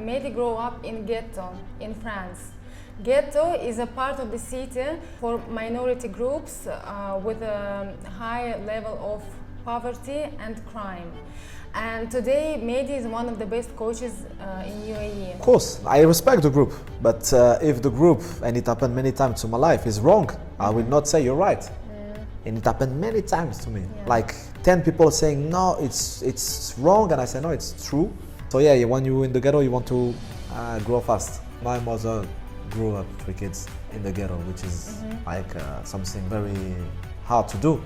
Meddy grew up in Ghetto in France. Ghetto is a part of the city for minority groups with a high level of poverty and crime. And today, Meddy is one of the best coaches in UAE. Of course, I respect the group, but if the group, and it happened many times in my life, is wrong, I will not say you're right. And it happened many times to me. Yeah. Like 10 people saying, no, it's wrong, and I say, no, it's true. So yeah, when you're in the ghetto, you want to grow fast. My mother grew up 3 kids in the ghetto, which is like something very hard to do.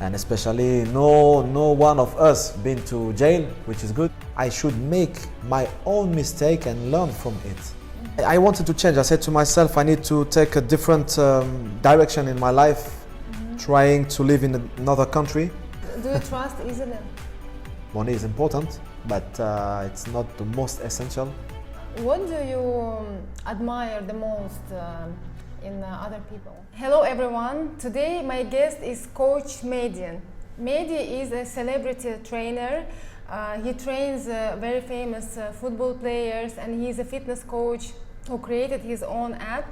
And especially no one of us been to jail, which is good. I should make my own mistake and learn from it. I wanted to change. I said to myself, I need to take a different direction in my life, trying to live in another country. Do you trust easily? Money is important, but it's not the most essential. What do you admire the most in other people? Hello everyone, today my guest is Coach Meddy. Meddy is a celebrity trainer. He trains very famous football players, and he's a fitness coach who created his own app.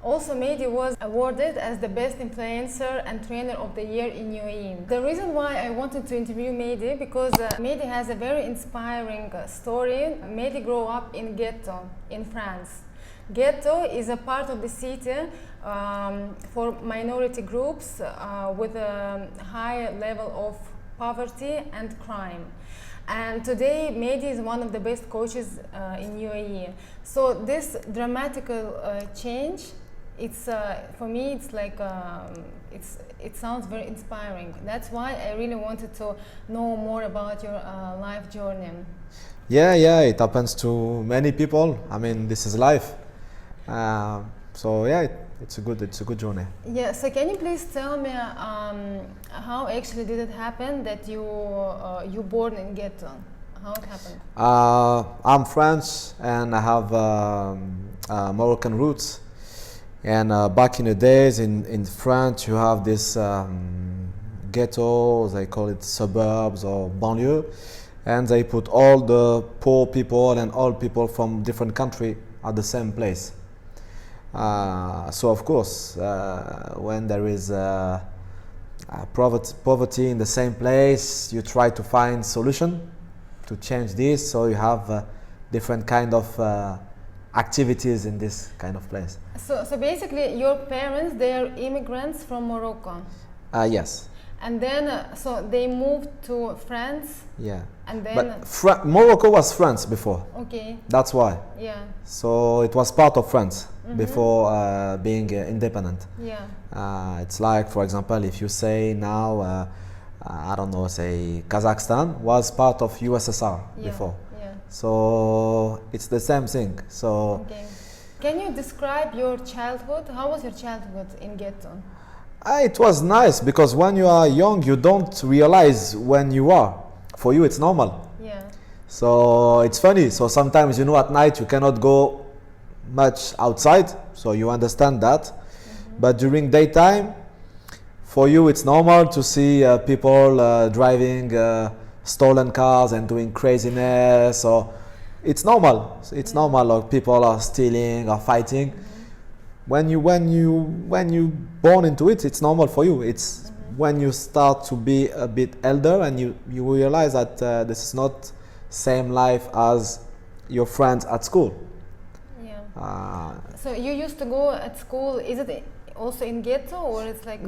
Also, Meddy was awarded as the best influencer and trainer of the year in UAE. The reason why I wanted to interview Meddy because Meddy has a very inspiring story. Meddy grew up in Ghetto in France. Ghetto is a part of the city for minority groups with a high level of poverty and crime. And today, Meddy is one of the best coaches in UAE. So this dramatic change, it's for me, it's like it sounds very inspiring. That's why I really wanted to know more about your life journey. Yeah, it happens to many people. I mean, this is life. So yeah, it's a good journey. Yeah. So can you please tell me how actually did it happen that you born in Ghetto? How it happened? I'm French and I have Moroccan roots. And back in the days in France, you have this ghetto, they call it suburbs or banlieue, and they put all the poor people and all people from different countries at the same place. So of course, when there is poverty in the same place, you try to find solution to change this. So you have different kind of activities in this kind of place. So basically, your parents, they are immigrants from Morocco. Yes. And then, so they moved to France. Yeah. And then. But Morocco was France before. Okay. That's why. Yeah. So it was part of France before being independent. Yeah. It's like, for example, if you say now, I don't know, say Kazakhstan was part of USSR before. Yeah. So it's the same thing. So. Okay. Can you describe your childhood? How was your childhood in Ghetto? It was nice because when you are young, you don't realize when you are. For you, it's normal. Yeah. So it's funny. So sometimes, you know, at night you cannot go much outside. So you understand that. But during daytime, for you, it's normal to see people driving stolen cars and doing craziness. So it's normal. It's normal. Like people are stealing or fighting. When you born into it, it's normal for you. It's when you start to be a bit elder and you realize that this is not same life as your friends at school. Yeah. So you used to go at school. Is it also in Ghetto or it's like?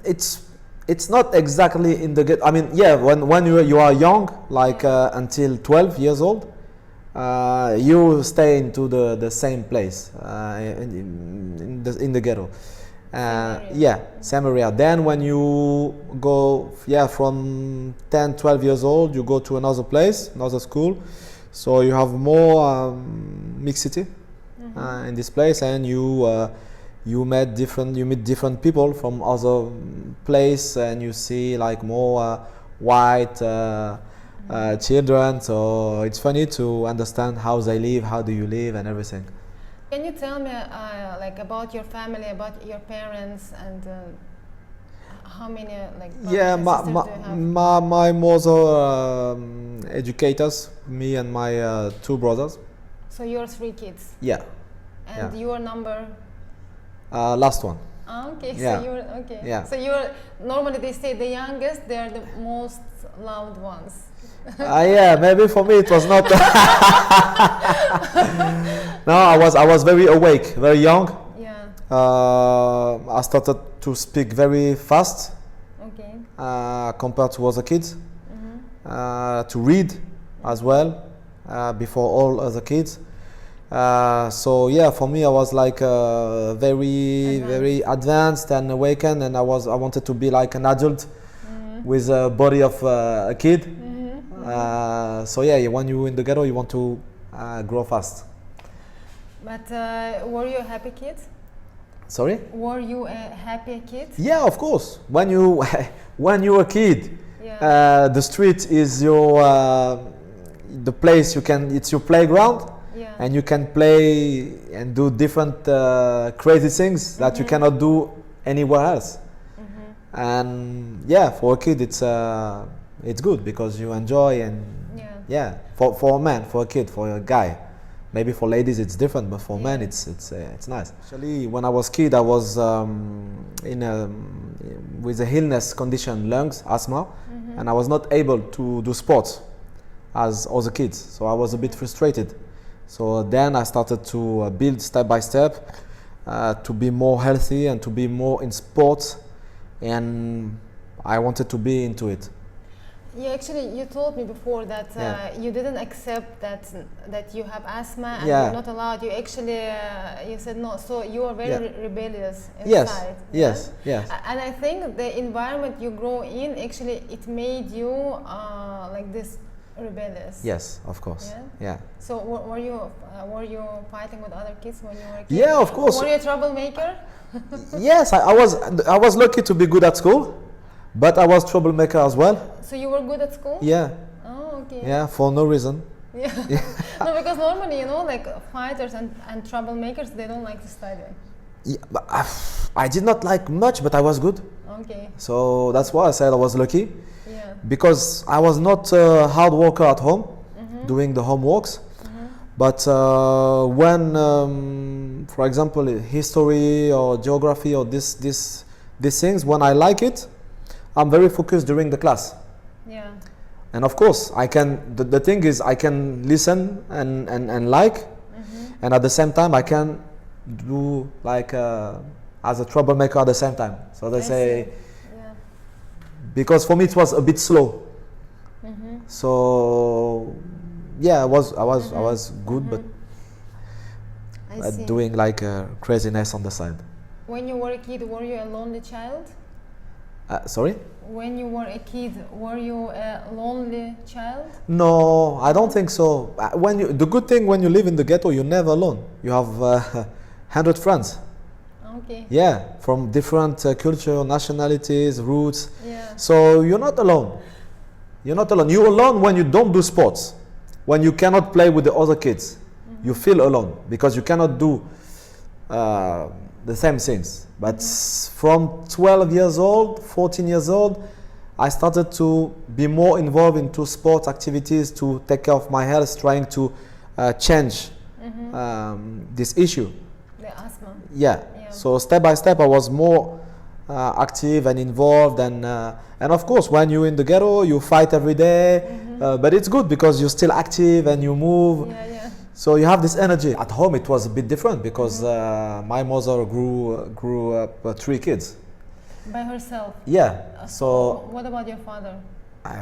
It's not exactly in the ghetto. I mean, yeah. When you are young, like until 12 years old. You stay into the same place in the ghetto. Yeah, same area. Then when you go, from 10, 12 years old, you go to another place, another school. So you have more mixity in this place, and you meet different people from other place, and you see like more white. Children, so it's funny to understand how they live, how do you live, and everything. Can you tell me like about your family, about your parents, and how many like brothers and sisters do you have? My mother educators, me and my 2 brothers. So you're 3 kids. Yeah. And Yeah. your number? Last one. Ah, okay. Yeah. So you're okay. Yeah. So you're normally they say the youngest. They are the most loud ones. Yeah, maybe for me it was not. No, I was very awake, very young. Yeah. I started to speak very fast Okay. compared to other kids. To read as well before all other kids. So yeah, for me I was like very advanced and awakened, and I wanted to be like an adult with a body of a kid. So yeah, when you're in the ghetto, you want to grow fast. But were you a happy kid? Sorry? Were you a happy kid? Yeah, of course. When you when you're a kid, Yeah. the street is your the place you can. It's your playground. Yeah. And you can play and do different crazy things that you cannot do anywhere else. And yeah, for a kid it's good because you enjoy, and yeah, for a man, for a kid, for a guy, maybe for ladies it's different, but for men it's nice. Actually, when I was kid, I was with a illness condition, lungs, asthma, and I was not able to do sports as other kids, so I was a bit frustrated. So then I started to build step by step to be more healthy and to be more in sports, and I wanted to be into it. Yeah, actually, you told me before that you didn't accept that you have asthma and you're not allowed. You actually you said no, so you are very rebellious inside. Yes. And I think the environment you grow in actually it made you like this. Rebellious. Yes, of course. Yeah. So were you fighting with other kids when you were a kid? Yeah, of course. Were you a troublemaker? Yes, I was lucky to be good at school, but I was troublemaker as well. So you were good at school? Yeah. Oh, okay. Yeah, for no reason. Yeah. No, because normally, like fighters and troublemakers, they don't like to study. Yeah, but I did not like much, but I was good. Okay. So that's why I said I was lucky. Yeah. Because I was not a hard worker at home, doing the homeworks. But when, for example, history or geography or these things, when I like it, I'm very focused during the class. Yeah. And of course, I can. The thing is, I can listen and like, and at the same time, I can do like as a troublemaker at the same time. So they say. Because for me it was a bit slow, so yeah, I was good, but doing like craziness on the side. When you were a kid, were you a lonely child? Sorry? When you were a kid, were you a lonely child? No, I don't think so. The good thing when you live in the ghetto, you're never alone. You have 100 friends. Okay. Yeah, from different culture, nationalities, roots. Yeah. So you're not alone. You're not alone. You're alone when you don't do sports, when you cannot play with the other kids. You feel alone because you cannot do the same things. But from 12 years old, 14 years old, I started to be more involved into sport activities to take care of my health, trying to change this issue. The asthma. Yeah. So step by step, I was more active and involved, and of course, when you're in the ghetto, you fight every day, but it's good because you're still active and you move. Yeah. So you have this energy. At home, it was a bit different because my mother grew up 3 kids. By herself. Yeah. So what about your father?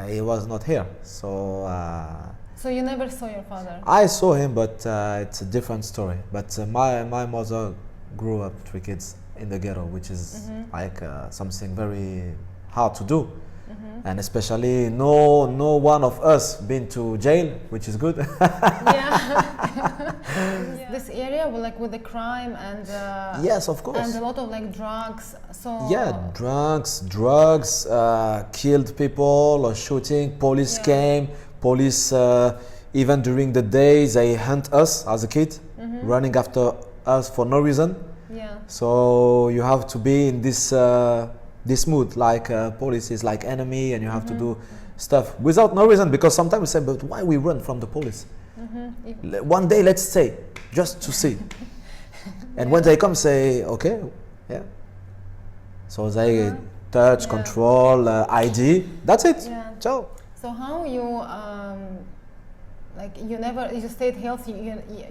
He was not here. So. So you never saw your father? I saw him, but it's a different story. But my mother grew up 3 kids in the ghetto, which is like something very hard to do, and especially no one of us been to jail, which is good. This area with the crime and yes, of course, and a lot of like drugs. So yeah, drugs killed people or shooting. Police came. Police even during the day they hunt us as a kid, running after us for no reason. Yeah. So you have to be in this mood, like police is like enemy, and you have to do stuff without no reason. Because sometimes we say, but why we run from the police? One day, let's say, just to see. And when they come, say, okay, yeah. So they touch, control, ID. That's it. Yeah. Ciao. So how you like you stayed healthy,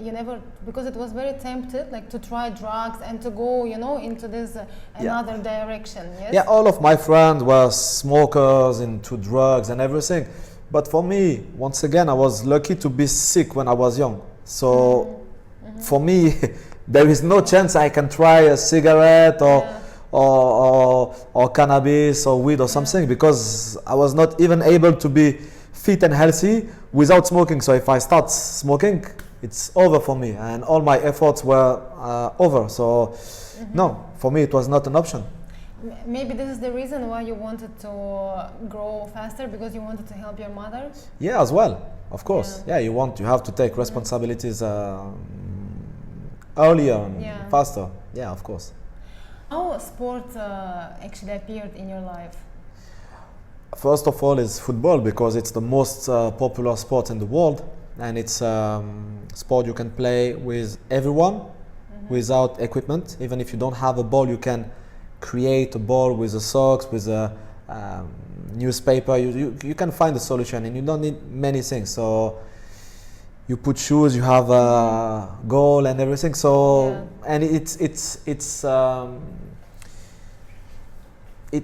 you never, because it was very tempted like to try drugs and to go into this another direction. Yes. Yeah, all of my friends were smokers, into drugs and everything. But for me, once again, I was lucky to be sick when I was young. So for me, there is no chance I can try a cigarette or cannabis or weed or something, because I was not even able to be fit and healthy without smoking. So if I start smoking, it's over for me, and all my efforts were over. So no, for me it was not an option. Maybe this is the reason why you wanted to grow faster, because you wanted to help your mother. Yeah, as well, of course. Yeah, you have to take responsibilities earlier and faster. Yeah, of course. How sport actually appeared in your life? First of all is football, because it's the most popular sport in the world, and it's sport you can play with everyone without equipment. Even if you don't have a ball, you can create a ball with a socks, with a newspaper. You can find a solution, and you don't need many things. So you put shoes, you have a goal and everything. So and it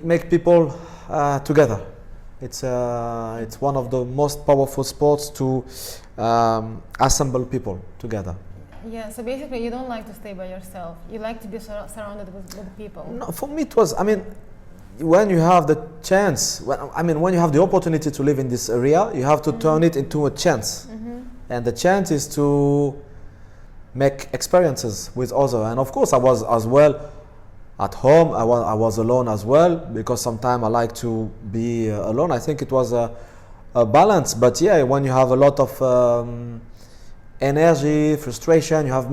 makes people together. It's one of the most powerful sports to assemble people together. Yeah, so basically you don't like to stay by yourself. You like to be surrounded with people. No, for me it was, when you have the chance, when you have the opportunity to live in this area, you have to turn it into a chance. And the chance is to make experiences with others. And of course I was as well at home. I was alone as well, because sometimes I like to be alone. I think it was a balance. But yeah, when you have a lot of energy, frustration, you have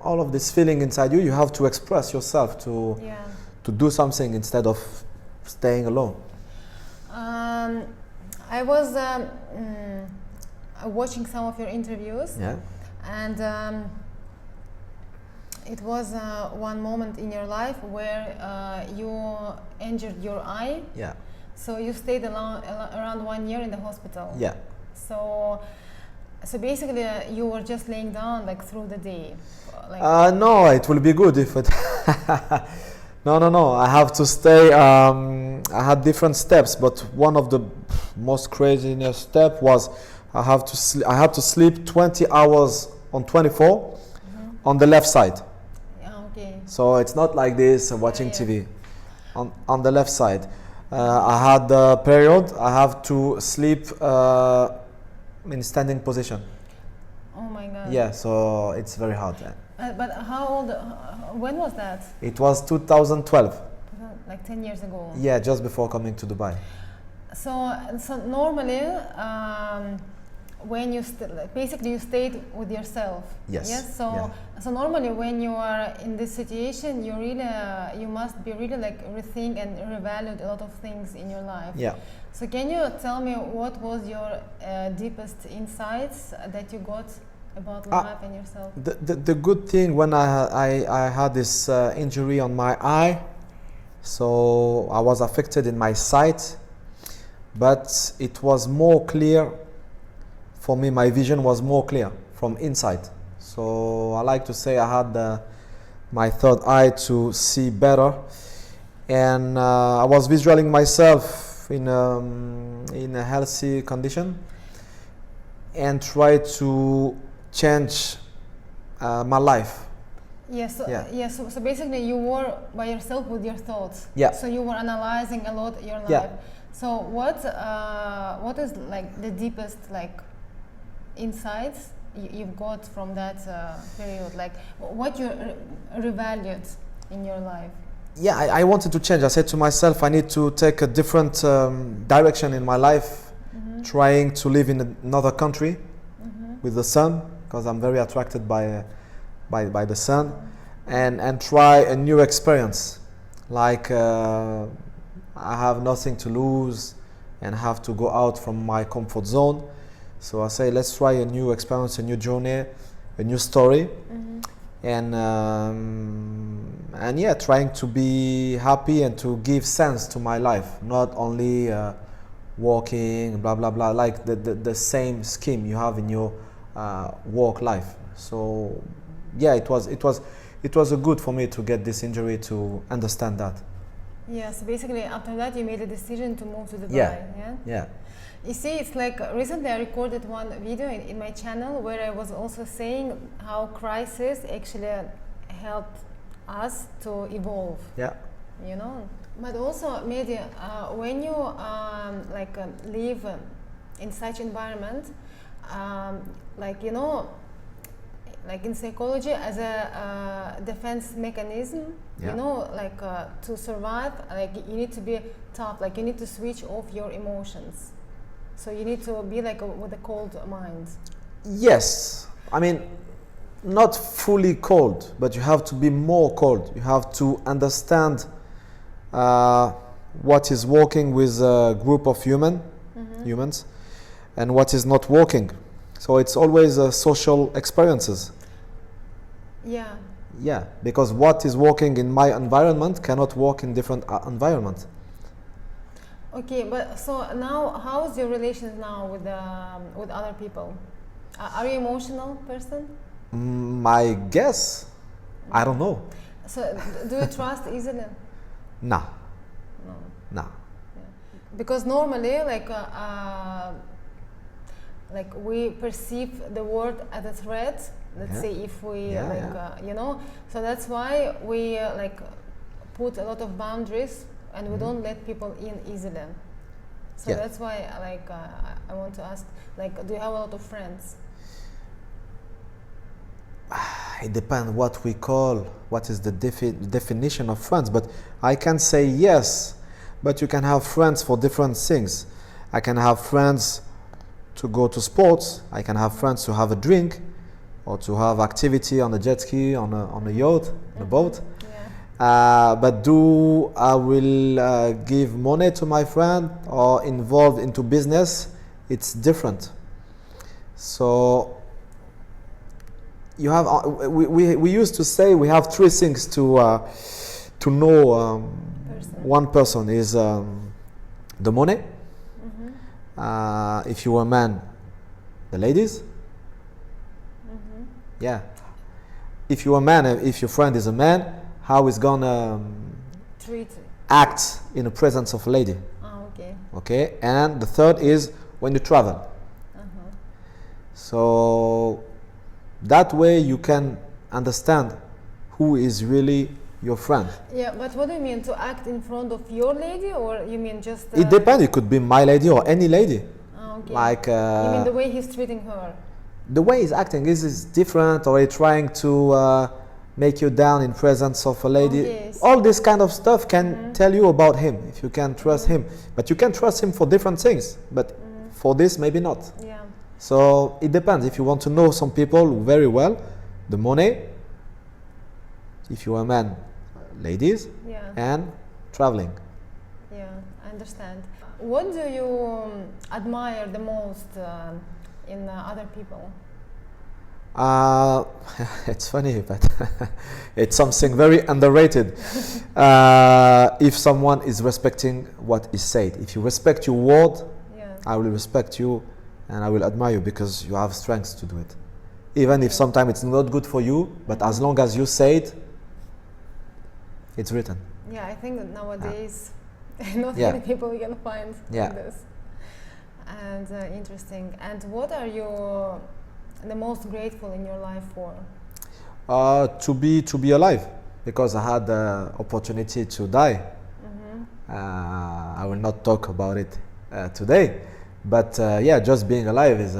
all of this feeling inside you, you have to express yourself to do something instead of staying alone. I was watching some of your interviews, and it was one moment in your life where you injured your eye. Yeah. So you stayed around 1 year in the hospital. Yeah. So basically, you were just laying down like through the day. No, it will be good if it. No. I have to stay. I had different steps, but one of the most craziest step was I have to sleep 20 hours on 24 on the left side. Okay. So it's not like this watching TV. On the left side, I had a period. I have to sleep in standing position. Oh my God. Yeah, so it's very hard. But how old? When was that? It was 2012. Like 10 years ago. Yeah, just before coming to Dubai. So normally, when you basically you stayed with yourself. Yes. Yes. So normally when you are in this situation, you must be really like rethink and reevaluate a lot of things in your life. Yeah. So can you tell me what was your deepest insights that you got about life and yourself? The good thing, when I had this injury on my eye, so I was affected in my sight, but it was more clear for me. My vision was more clear from inside. So I like to say I had my third eye to see better, and I was visualizing myself in a healthy condition and try to change my life. Yes. So basically, you were by yourself with your thoughts. Yeah. So you were analyzing a lot your life. Yeah. So what is like the deepest insights you've got from that period? Like what you revalued in your life? Yeah, I wanted to change. I said to myself, I need to take a different direction in my life, trying to live in another country with the sun, because I'm very attracted by the sun, and try a new experience. Like I have nothing to lose and have to go out from my comfort zone. So I say, let's try a new experience, a new journey, a new story, and yeah, trying to be happy and to give sense to my life, not only working, blah blah blah, like the same scheme you have in your work life. So yeah, it was a good for me to get this injury to understand that. Yes, basically after that you made a decision to move to Dubai. Yeah. You see, it's like recently I recorded one video in my channel where I was also saying how crisis actually helped us to evolve. Yeah. You know, but also Meddy, when you live in such environment, like you know, like in psychology as a defense mechanism, you know, like to survive, like you need to be tough, like you need to switch off your emotions. So you need to be like with a cold mind. Yes, I mean, not fully cold, but you have to be more cold. You have to understand what is working with a group of humans and what is not working. So it's always social experiences. Yeah, because what is working in my environment cannot work in different environments. Okay, but so now, how's your relations now with other people? Are you emotional person? My guess, I don't know. So do you trust easily? Nah. No. Nah. Yeah. Because normally, like we perceive the world as a threat. Let's say if we you know, so that's why we put a lot of boundaries and we don't let people in easily. So that's why I want to ask, do you have a lot of friends? It depends what is the definition of friends, but I can say yes, but you can have friends for different things. I can have friends to go to sports, I can have friends to have a drink, or to have activity on a jet ski, on a yacht, on a boat. But I will give money to my friend or involved into business, it's different. So you have we used to say we have three things to know one person is the money. If you are a man, the ladies. Yeah. If you are a man, if your friend is a man, how is gonna act in the presence of a lady? Okay. And the third is when you travel. So that way you can understand who is really your friend. Yeah, but what do you mean, to act in front of your lady, or you mean just it depends, it could be my lady or any lady. Like you mean the way he's treating her? The way he's acting is different, or he's trying to make you down in presence of a lady. All this kind of stuff can tell you about him, if you can trust him. But you can trust him for different things, but for this maybe not. So it depends. If you want to know some people very well, the money. If you are a man, ladies, and traveling. Yeah, I understand. What do you admire the most in other people? It's funny, but it's something very underrated. If someone is respecting what is said, if you respect your word, I will respect you and I will admire you because you have strength to do it. Even if sometimes it's not good for you, but as long as you say it, it's written. Yeah, I think that nowadays not many people can find this. And interesting. And what are you the most grateful in your life for? To be alive, because I had the opportunity to die. I will not talk about it today, but just being alive is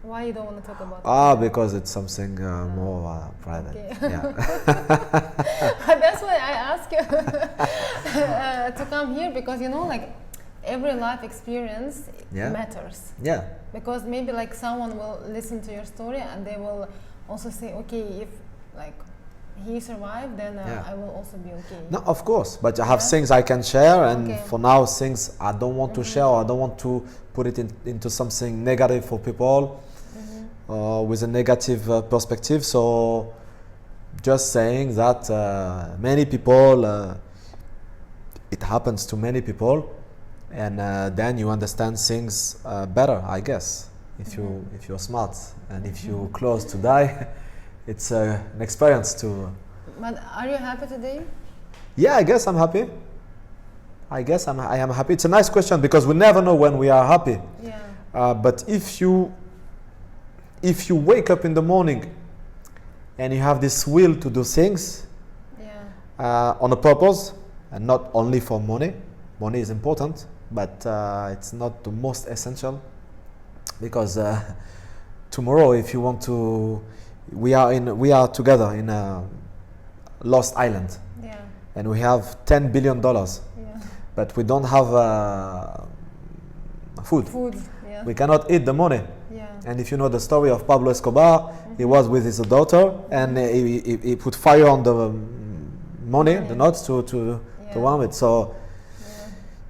why you don't want to talk about it? Because it's something more private. That's why I ask you to come here, because every life experience matters. Because maybe someone will listen to your story and they will also say, okay, if he survived, then Yeah. I will also be okay. No, of course, but I have Yeah. things I can share, and Okay. for now, things I don't want to share, or I don't want to put it into something negative for people, with a negative perspective. So, just saying that many people, it happens to many people, and then you understand things better, I guess, if you're smart and if you're close to die. It's an experience to. But are you happy today? Yeah, I guess I'm happy. I am happy. It's a nice question because we never know when we are happy. Yeah. But if you wake up in the morning and you have this will to do things Yeah. on a purpose, and not only for money. Money is important, but it's not the most essential, because tomorrow, if you want to, we are together in a lost island, Yeah. and we have $10 billion, Yeah. but we don't have food. Food. Yeah. We cannot eat the money. Yeah. And if you know the story of Pablo Escobar, he was with his daughter, and he put fire on the money, the notes, to warm it. So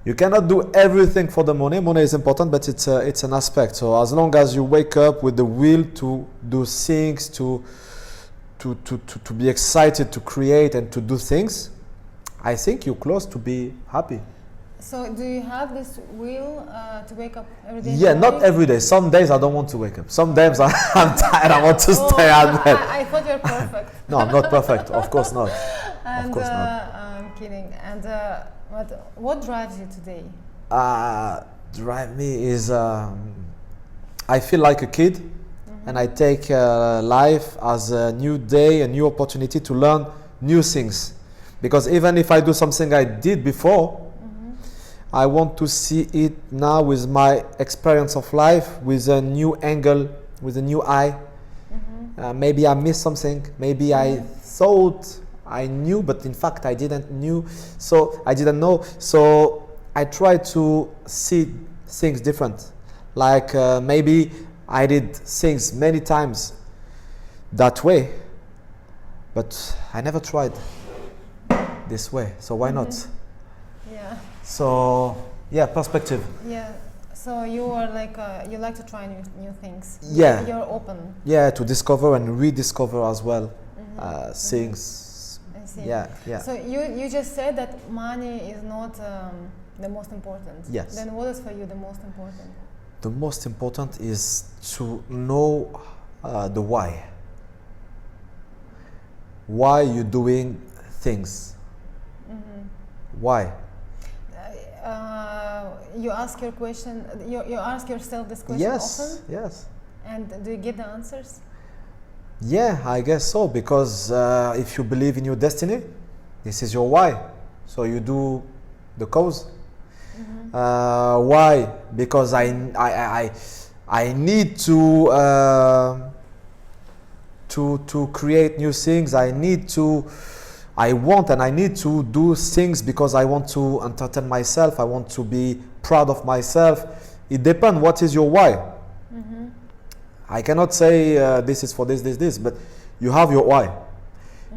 you cannot do everything for the money. Money is important, but it's an aspect. So as long as you wake up with the will to do things, to be excited, to create and to do things, I think you're close to be happy. So do you have this will to wake up every day? Yeah, not every day. Some days I don't want to wake up. Some days I'm tired. I want to stay at bed. I thought you're perfect. No, I'm not perfect. Of course not. And, Of course not. I'm kidding. And what drives you today? Drive me is I feel like a kid, and I take life as a new day, a new opportunity to learn new things. Because even if I do something I did before, I want to see it now with my experience of life, with a new angle, with a new eye. Maybe I missed something. Maybe I thought I knew, but in fact I didn't know. So I try to see things different. Like maybe I did things many times that way, but I never tried this way. So why not? Yeah. So yeah, perspective. Yeah. So you are like you like to try new things. Yeah. You're open. Yeah, to discover and rediscover as well things. I see. Yeah, yeah. So you just said that money is not the most important. Yes. Then what is for you the most important? The most important is to know the why. Why you're doing things. Why? You ask your question. You ask yourself this question Yes, often. yes. And do you get the answers? Yeah, I guess so, because if you believe in your destiny, this is your why. So you do the cause. Why? Because I need to create new things. I want and I need to do things because I want to entertain myself. I want to be proud of myself. It depends what is your why. I cannot say this is for this, but you have your why.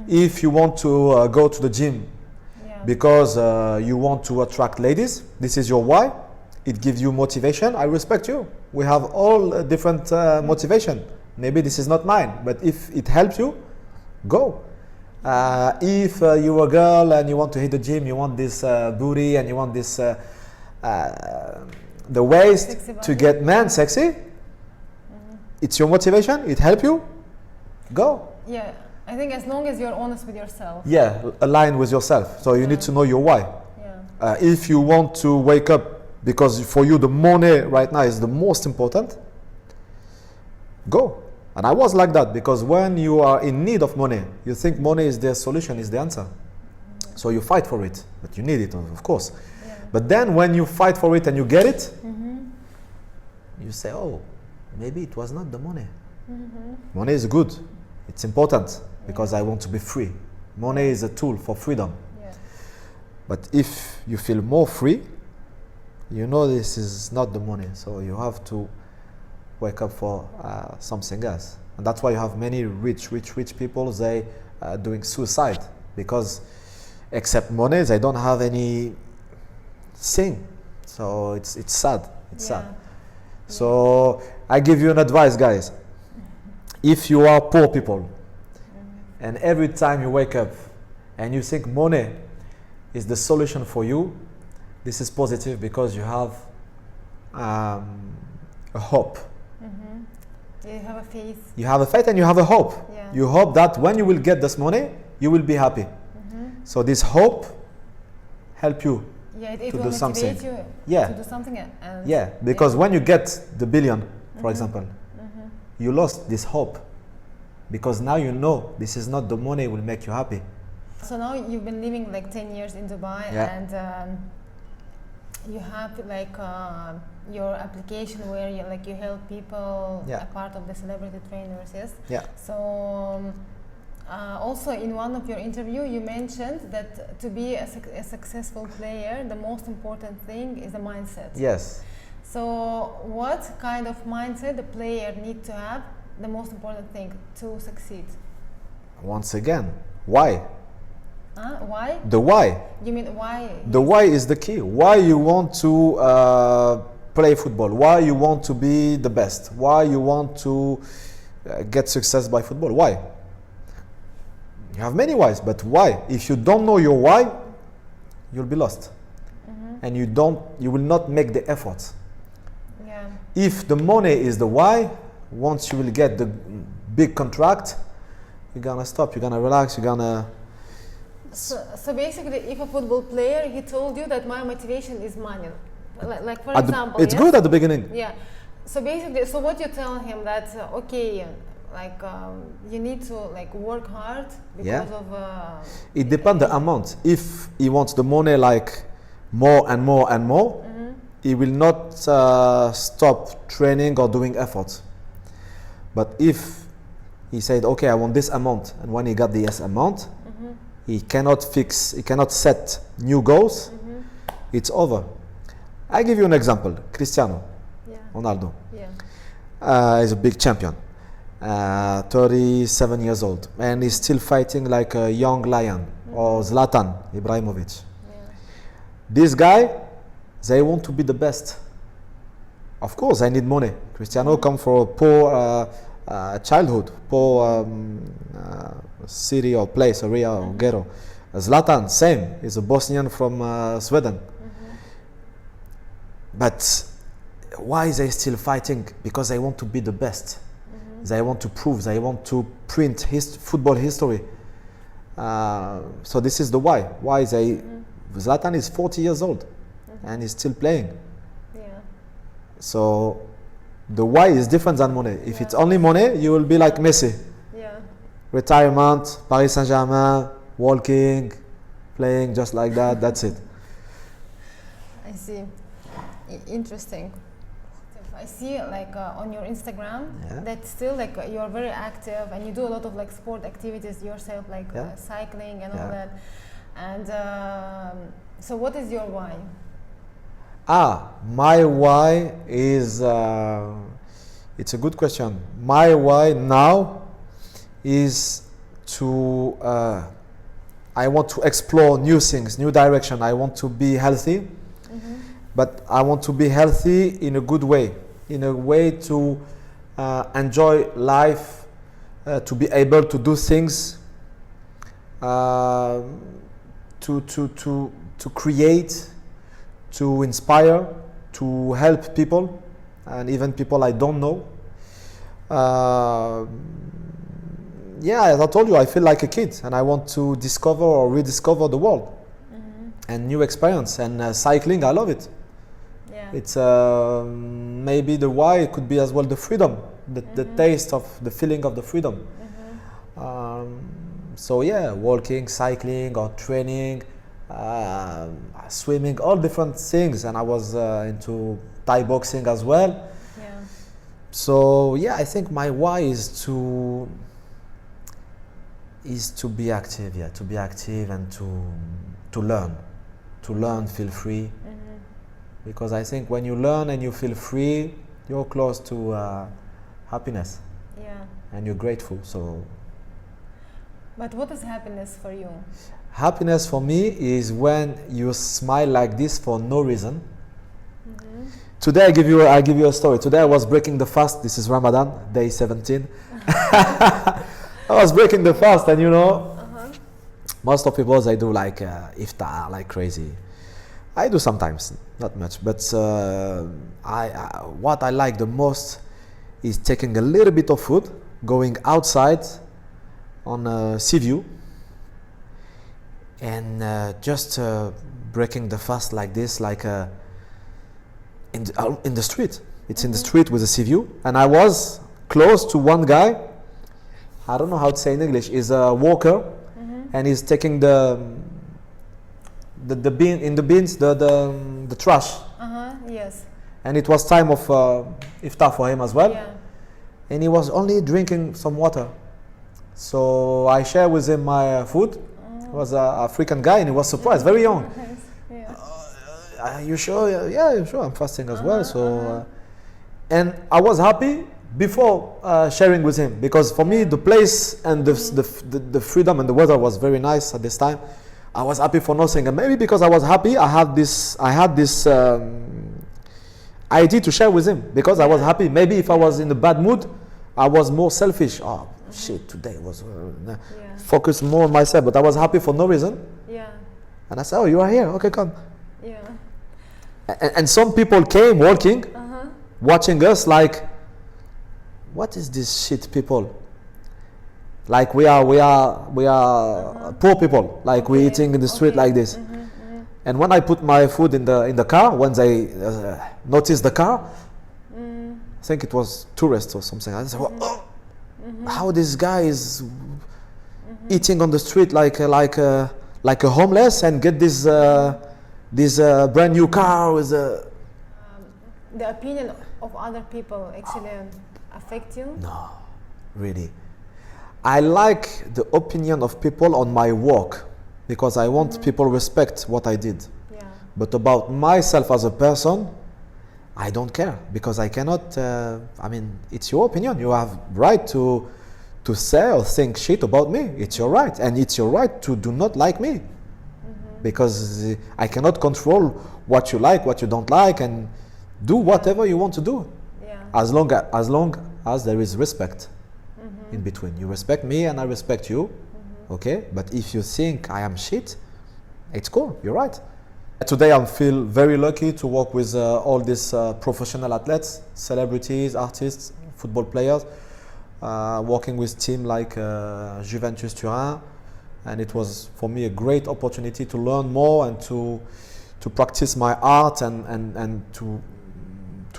If you want to go to the gym because you want to attract ladies, this is your why. It gives you motivation. I respect you. We have all different motivation. Maybe this is not mine, but if it helps you, go. If you're a girl and you want to hit the gym, you want this booty and you want this the waist to get men sexy, it's your motivation, it helps you, go. Yeah, I think as long as you're honest with yourself. Yeah, align with yourself. So you need to know your why. Yeah. If you want to wake up because for you the money right now is the most important, go. And I was like that, because when you are in need of money, you think money is the solution, is the answer. So you fight for it, but you need it, of course. Yeah. But then when you fight for it and you get it, you say, oh, maybe it was not the money. Money is good. It's important because I want to be free. Money is a tool for freedom. Yeah. But if you feel more free, you know this is not the money. So you have to wake up for something else. And that's why you have many rich people. They doing suicide because except money, they don't have any thing. So it's sad. It's sad. So I give you an advice, guys. If you are poor people, and every time you wake up and you think money is the solution for you, this is positive because you have a hope. You have a faith. You have a faith and you have a hope. Yeah. You hope that when you will get this money, you will be happy. So this hope help you It to will do something. motivate you Yeah. to do something. And Yeah, because when you get the billion, for example, you lost this hope because now you know this is not the money will make you happy. So now you've been living like 10 years in Dubai, and you have like your application where you help people, a part of the celebrity trainers, yes? Yeah. So also in one of your interview you mentioned that to be a successful player, the most important thing is the mindset. Yes. So what kind of mindset the player need to have, the most important thing to succeed? Once again, why? Why? The why. You mean why? The why is the key. Why you want to play football? Why you want to be the best? Why you want to get success by football? Why? You have many whys, but why? If you don't know your why, you'll be lost, and you will not make the effort. Yeah. If the money is the why, once you will get the big contract, you're gonna stop. You're gonna relax. You're gonna. So basically, if a football player, he told you that my motivation is money, like for example, it's good at the beginning. Yeah. So basically, so what you tell him that okay, you need to work hard because of. It depends the amount. If he wants the money more and more and more, he will not stop training or doing efforts. But if he said, okay, I want this amount, and when he got this amount, he cannot set new goals, it's over. I give you an example. Cristiano Ronaldo is a big champion, 37 years old, and he's still fighting like a young lion, or Zlatan Ibrahimovic. This guy, they want to be the best. Of course, I need money. Cristiano come from a poor childhood, poor city or place, area or ghetto. Zlatan, same. He's a Bosnian from Sweden. But why are they still fighting? Because they want to be the best. They want to prove. They want to print football history. So this is the why. Why they? Zlatan is 40 years old, and he's still playing. So the why is different than money. If it's only money, you will be like Messi. Retirement, Paris Saint-Germain, walking, playing just like that. That's it. I see. Interesting. I see on your Instagram that still you are very active and you do a lot of sport activities yourself, cycling and all that. And so what is your why? My why is, it's a good question. My why now is to, I want to explore new things, new direction. I want to be healthy, but I want to be healthy in a good way, in a way to enjoy life, to be able to do things, to create, to inspire, to help people, and even people I don't know. As I told you, I feel like a kid, and I want to discover or rediscover the world, and new experience. And cycling, I love it. It's maybe the why. It could be as well the freedom, the taste of the feeling of the freedom. So walking, cycling, or training, swimming, all different things. And I was into Thai boxing as well. So I think my why is to be active. To be active and to learn, feel free. Because I think when you learn and you feel free, you're close to happiness. And you're grateful. So But what is happiness for you? Happiness for me is when you smile like this for no reason. Today I give you a story. Today I was breaking the fast. This is Ramadan, day 17. I was breaking the fast, and most of people they do like iftar like crazy. I do sometimes, not much, but what I like the most is taking a little bit of food, going outside on a sea view, and just breaking the fast like this, like in the street. It's in the street with a sea view, and I was close to one guy. I don't know how to say in English. He's a walker, and he's taking the bin in the bins, the trash. Yes. And it was time of iftar for him as well. Yeah. And he was only drinking some water. So I shared with him my food. He was an African guy, and he was surprised, very young. Are you sure? Yeah, sure. I'm fasting as well. So, and I was happy before sharing with him, because for me the place and the freedom and the weather was very nice at this time. I was happy for nothing, and maybe because I was happy, I had this idea to share with him, because I was happy. Maybe if I was in a bad mood, I was more selfish. Oh shit, today was focus more on myself. But I was happy for no reason. Yeah. And I said, "Oh, you are here? Okay, come." Yeah. And some people came walking, watching us like, what is this shit, people? Like we are poor people. Like we're eating in the street like this. And when I put my food in the car, when they noticed the car, I think it was tourists or something. I said, "Oh, how this guy is eating on the street like a homeless, and get this brand new car with a." The opinion of other people actually affect you? No, really. I like the opinion of people on my work, because I want people respect what I did. Yeah. But about myself as a person, I don't care, because I cannot. It's your opinion. You have right to say or think shit about me. It's your right, and it's your right to do not like me, because I cannot control what you like, what you don't like, and do whatever you want to do. Yeah. As long as there is respect in between. You respect me and I respect you, okay? But if you think I am shit, it's cool, you're right. Today I feel very lucky to work with all these professional athletes, celebrities, artists, football players, working with teams like Juventus Turin, and it was for me a great opportunity to learn more and to practice my art and to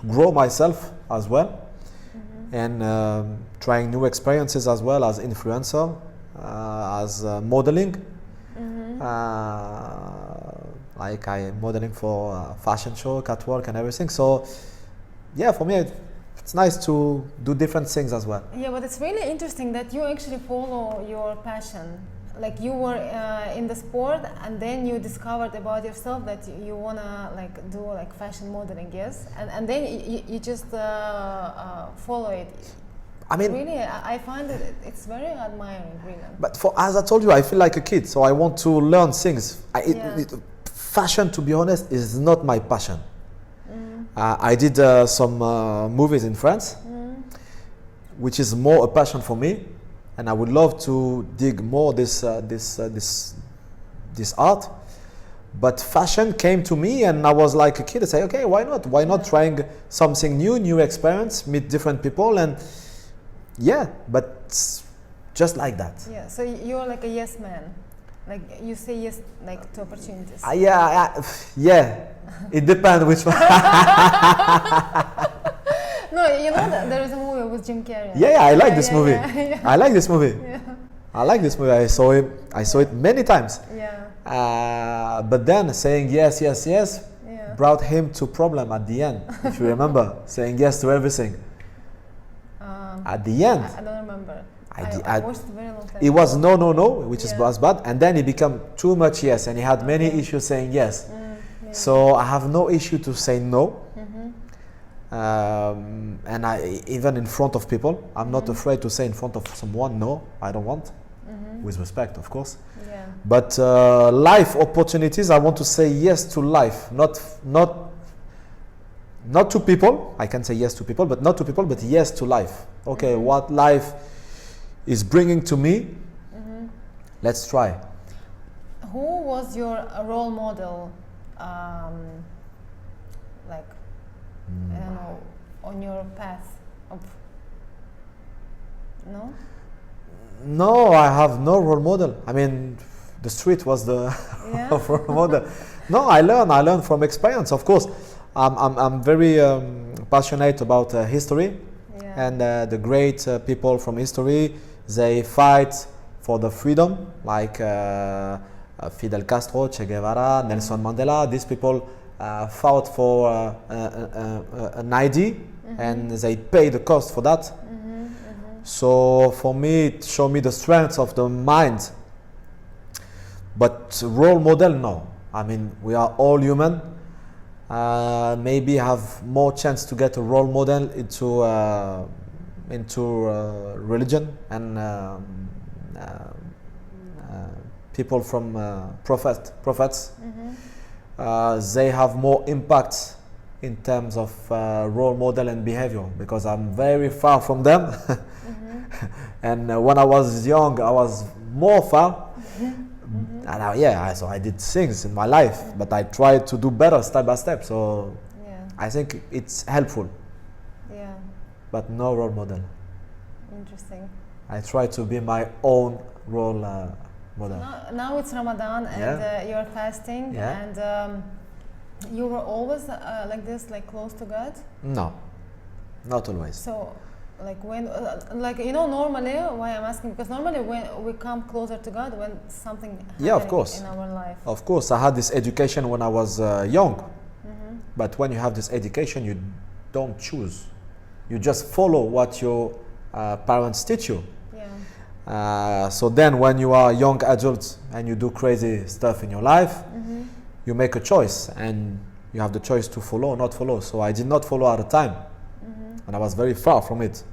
grow myself as well. And trying new experiences as well, as influencer, as modeling. Like I am modeling for fashion show, catwalk, and everything. So, yeah, for me, it's nice to do different things as well. Yeah, but it's really interesting that you actually follow your passion. Like you were in the sport, and then you discovered about yourself that you wanna like do like fashion modeling, yes, and then you just follow it. I mean, really, I find it's very admiring, really. But as I told you, I feel like a kid, so I want to learn things. Fashion, to be honest, is not my passion. I did some movies in France, which is more a passion for me. And I would love to dig more this art, but fashion came to me, and I was like a kid. I say, okay, why not? Why not trying something new experience, meet different people, and but just like that. Yeah. So you're like a yes man, like you say yes like to opportunities. Yeah. It depends which one. No, you know that there is a movie with Jim Carrey. Yeah, I like this movie. Yeah. I like this movie. Yeah. I like this movie. I saw it many times. Yeah. But then saying yes brought him to problem at the end. If you remember, saying yes to everything. At the end. I don't remember. I watched it very long time. It was no, which was bad, and then it became too much yes, and he had many issues saying yes. So I have no issue to say no. And even in front of people, I'm not afraid to say in front of someone, no, I don't want. with respect, of course. Yeah. But life opportunities, I want to say yes to life, not to people. I can say yes to people, but not to people, but yes to life. Okay, what life is bringing to me, let's try. Who was your role model, like, I don't know, on your path of, no? No, I have no role model. I mean, the street was the Yeah. role model. No, I learn from experience, of course. I'm very passionate about history, Yeah. and the great people from history, they fight for the freedom, like Fidel Castro, Che Guevara, Nelson Mandela. These people fought for an ID, and they pay the cost for that. So for me, it showed me the strength of the mind. But role model, no. I mean, we are all human. Maybe have more chance to get a role model into religion and people from prophets. They have more impact in terms of role model and behavior, because I'm very far from them. And when I was young, I was more far. And so I did things in my life, but I tried to do better step by step. So Yeah. I think it's helpful, Yeah. but no role model. Interesting. I try to be my own role model. Now it's Ramadan and Yeah. you're fasting, Yeah. and you were always like this, like close to God. No, not always. So, like when, normally, why I'm asking, because normally when we come closer to God when something Yeah, of happening course. in our life. Of course, I had this education when I was young, but when you have this education, you don't choose. You just follow what your parents teach you. Yeah. So then when you are a young adult and you do crazy stuff in your life, you make a choice, and you have the choice to follow or not follow. So I did not follow at the time, and I was very far from it.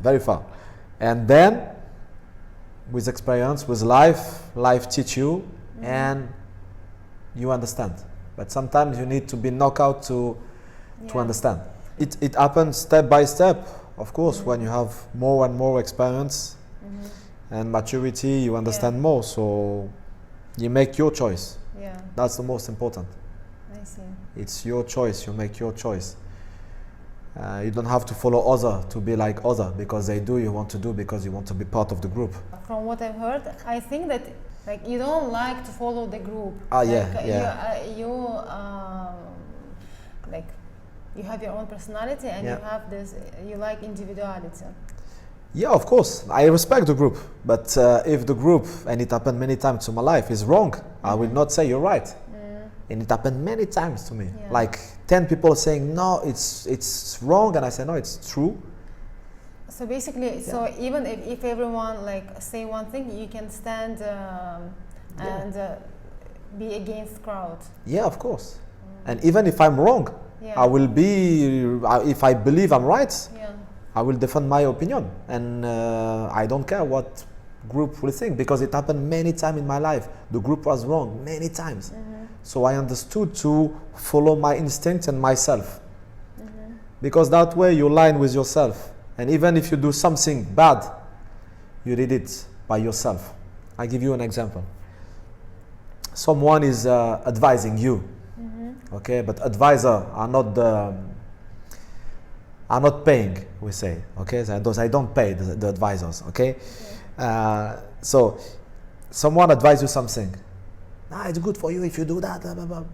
Very far. And then with experience, with life teach you, and you understand. But sometimes you need to be knocked out to understand. It happens step by step. Of course, when you have more and more experience and maturity, you understand more. So you make your choice. Yeah. That's the most important. I see. It's your choice. You make your choice. You don't have to follow other to be like other, because they do, you want to do because you want to be part of the group. From what I've heard, I think that like you don't like to follow the group. Like you have your own personality, and you have this. You like individuality. Yeah, of course. I respect the group, but if the group, and it happened many times to my life, is wrong, I will not say you're right. And it happened many times to me. Yeah. Like 10 people saying no, it's wrong, and I say no, it's true. So basically, so even if everyone like say one thing, you can stand and be against crowd. Yeah, of course. And even if I'm wrong, Yeah. I will be. If I believe I'm right, Yeah. I will defend my opinion, and I don't care what group will think, because it happened many times in my life. The group was wrong many times. So I understood to follow my instinct and myself, because that way you align with yourself. And even if you do something bad, you did it by yourself. I give you an example. Someone is advising you, okay, but advisor are not paying, we say, okay. So I don't pay the advisors, okay. So someone advises you something. It's good for you if you do that. Blah, blah, blah.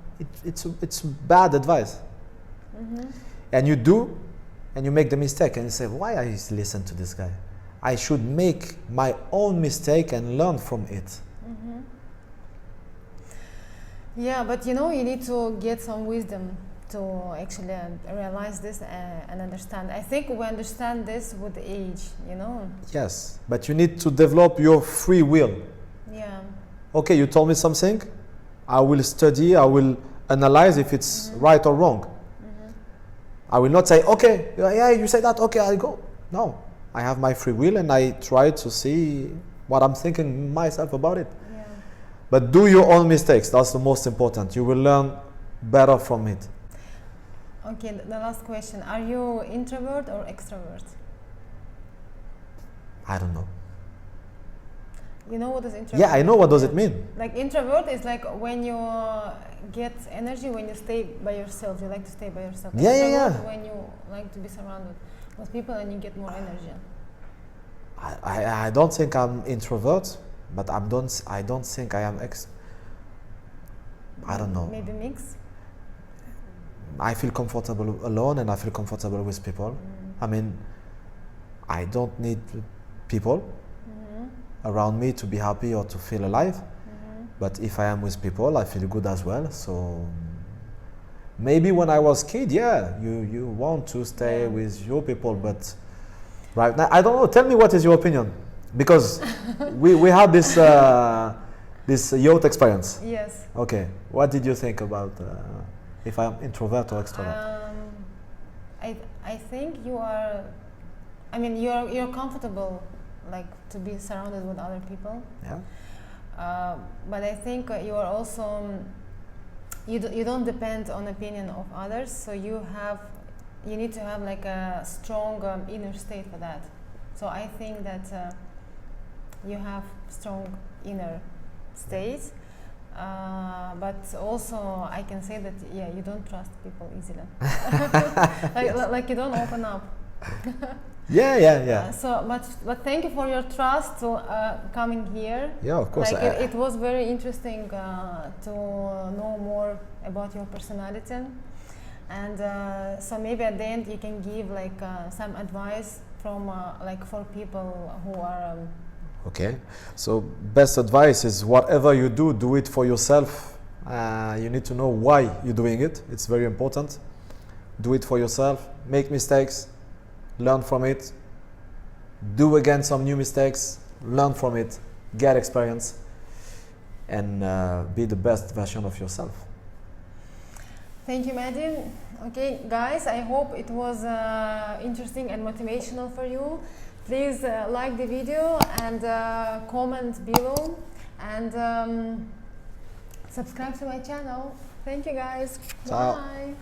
It's bad advice. And you do, and you make the mistake, and you say, why I listen to this guy? I should make my own mistake and learn from it. Yeah, but you need to get some wisdom to actually realize this and understand. I think we understand this with age, Yes, but you need to develop your free will. Yeah. Okay, you told me something, I will study, I will analyze if it's right or wrong. I will not say, okay, yeah, you say that, okay, I'll go. No, I have my free will, and I try to see what I'm thinking myself about it. Yeah. But do your own mistakes. That's the most important. You will learn better from it. Okay, the last question. Are you introvert or extrovert? I don't know. You know what is introvert? Yeah, I know. What does it mean? Like introvert is like when you get energy when you stay by yourself. You like to stay by yourself. Yeah, yeah, Extrovert yeah. when you like to be surrounded with people and you get more energy. I don't think I'm introvert, but I don't think I am I don't know. Maybe mix. I feel comfortable alone, and I feel comfortable with people. I mean, I don't need people around me to be happy or to feel alive. But if I am with people, I feel good as well. So maybe when I was kid, yeah, you want to stay with your people, but right now, I don't know. Tell me, what is your opinion? Because we had this this youth experience. Yes. Okay, what did you think about if I'm introvert or extrovert? I think you are. I mean, you're comfortable, like to be surrounded with other people. Yeah. But I think you are also. You don't depend on opinion of others, so you need to have like a strong inner state for that. So I think that you have strong inner state, but also I can say that you don't trust people easily. like you don't open up. Yeah. But thank you for your trust to coming here. Yeah, of course. Like it was very interesting to know more about your personality, and so maybe at the end you can give like some advice from like for people who are. Okay, so best advice is whatever you do, do it for yourself. You need to know why you're doing it. It's very important. Do it for yourself. Make mistakes. Learn from it. Do again some new mistakes. Learn from it. Get experience. And be the best version of yourself. Thank you, Meddy. Okay, guys, I hope it was interesting and motivational for you. Please like the video and comment below and subscribe to my channel. Thank you, guys. Ciao. Bye.